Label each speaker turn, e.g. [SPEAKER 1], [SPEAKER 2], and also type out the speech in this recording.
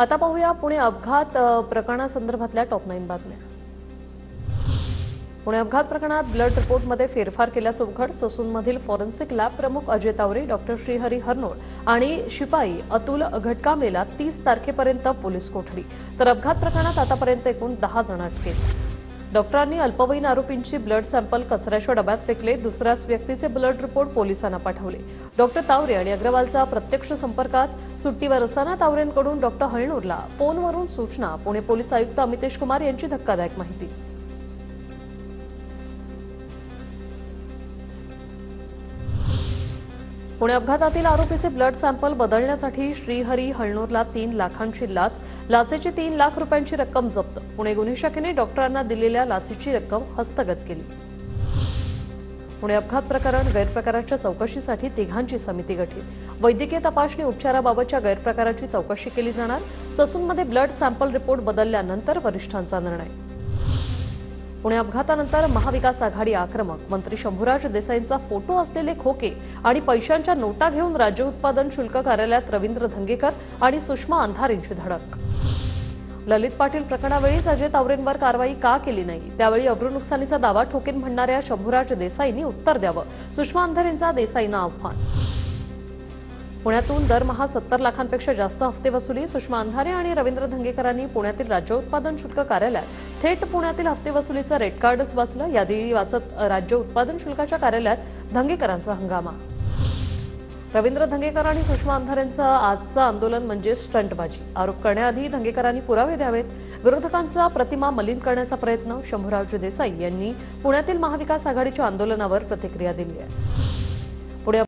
[SPEAKER 1] आता पाहूया पुणे अपघात प्रकरणासंदर्भातल्या टॉप 9 बातम्या। पुणे अपघात प्रकरणात ब्लड रिपोर्टमध्ये फेरफार केल्याचं उघड। ससूनमधील फॉरेन्सिक लॅब प्रमुख अजय तावरे, डॉक्टर श्रीहरी हरनोळ आणि शिपाई अतुल घटकांबेला 30 तारखेपर्यंत पोलीस कोठडी। तर अपघात प्रकरणात आतापर्यंत एकूण 10 जण अटकेत। डॉक्टरांनी अल्पवयीन आरोपींची ब्लड सॅम्पल कचऱ्याच्या डब्यात फेकले। दुसऱ्याच व्यक्तीचे ब्लड रिपोर्ट पोलिसांना पाठवले। डॉक्टर तावरे आणि अग्रवालचा प्रत्यक्ष संपर्कात सुट्टीवर असताना तावरेंकडून डॉक्टर हळनूरला फोनवरून सूचना। पुणे पोलीस आयुक्त अमितेश कुमार यांची धक्कादायक माहिती। पुणे अपघातातील आरोपीचे ब्लड सॅम्पल बदलण्यासाठी श्रीहरी हळनूरला 3 लाखांची लाच, लाचेची 3 लाख रुपयांची रक्कम जप्त। पुणे गुन्हे शाखेने डॉक्टरांना दिलेल्या लाचेची रक्कम हस्तगत केली। पुणे अपघात प्रकरण गैरप्रकाराच्या चौकशीसाठी तिघांची समिती गठीत। वैद्यकीय तपासणी उपचाराबाबतच्या गैरप्रकाराची चौकशी केली जाणार। ससूनमध्ये ब्लड सॅम्पल रिपोर्ट बदलल्यानंतर वरिष्ठांचा निर्णय। पुणे अपघातानंतर महाविकास आघाडी आक्रमक। मंत्री शंभूराज देसाईंचा फोटो असलेले खोके आणि पैशांच्या नोटा घेऊन राज्य उत्पादन शुल्क कार्यालयात रवींद्र धंगेकर आणि सुषमा अंधारेंची धडक। ललित पाटील प्रकरणावेळीच अजय तावरेंवर कारवाई का केली नाही, त्यावेळी अब्रूनुकसानीचा दावा ठोकेन म्हणणाऱ्या शंभूराज देसाईंनी उत्तर द्यावं, सुषमा अंधारेंचा देसाईंना आव्हान। पुण्यातून दरमहा 70 लाखांपेक्षा जास्त हफ्ते वसुली। सुषमा अंधारे आणि रवींद्र धंगेकरांनी पुण्यातील राज्य उत्पादन शुल्क कार्यालयात थेट पुण्यातील हफ्ते वसुलीचं रेड कार्डच वाचलं। यादी वाचत राज्य उत्पादन शुल्काच्या कार्यालयात धंगेकरांचा हंगामा। रवींद्र धंगेकर आणि सुषमा अंधारेंचं आजचं आंदोलन म्हणजे स्टंटबाजी। आरोप करण्याआधी धंगेकरांनी पुरावे द्यावेत। विरोधकांचा प्रतिमा मलिन करण्याचा प्रयत्न। शंभूराज देसाई यांनी पुण्यातील महाविकास आघाडीच्या आंदोलनावर प्रतिक्रिया दिली आहे। पुणे